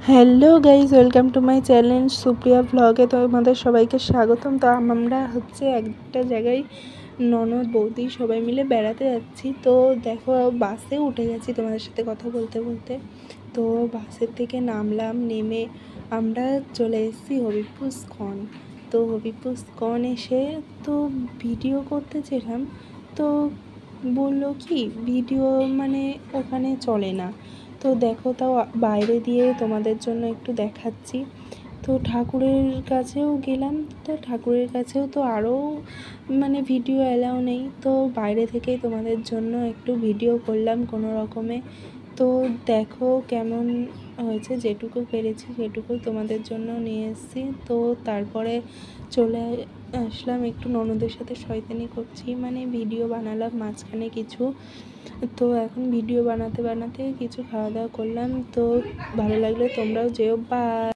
Hello guys, welcome to my channel Supriya ভ্লগে। তো আমাদের সবাইকে স্বাগতম। তো আমরা একটা জায়গায় ননদ বৌদি সবাই মিলে বেড়াতে যাচ্ছি। তো দেখো, বাসে উঠে গেছি তোমাদের সাথে কথা বলতে বলতে। তো বাসের থেকে নামলাম, নেমে আমরা চলে এসেছি হবিবপুর স্কন। তো হবিবপুর স্কন এসে তো ভিডিও করতে চেলাম, তো বললো কি ভিডিও মানে ওখানে চলে না। তো দেখো, তাও বাইরে দিয়ে তোমাদের জন্য একটু দেখাচ্ছি। তো ঠাকুরের কাছেও গেলাম, তো ঠাকুরের কাছেও তো আরও ভিডিও অ্যালাউ নেই। তো বাইরে থেকেই তোমাদের জন্য একটু ভিডিও করলাম কোনো রকমে। তো দেখো কেমন হয়েছে, যেটুকু পেরেছি সেটুকু তোমাদের জন্য নিয়ে এসেছি। তো তারপরে চলে আসলাম, একটু ননদের সাথে শয়তানি করছি, ভিডিও বানালাম মাঝখানে কিছু। তো এখন ভিডিও বানাতে বানাতে কিছু খাওয়া দাওয়া করলাম। তো ভালো লাগলে তোমরাও যেও। বাই।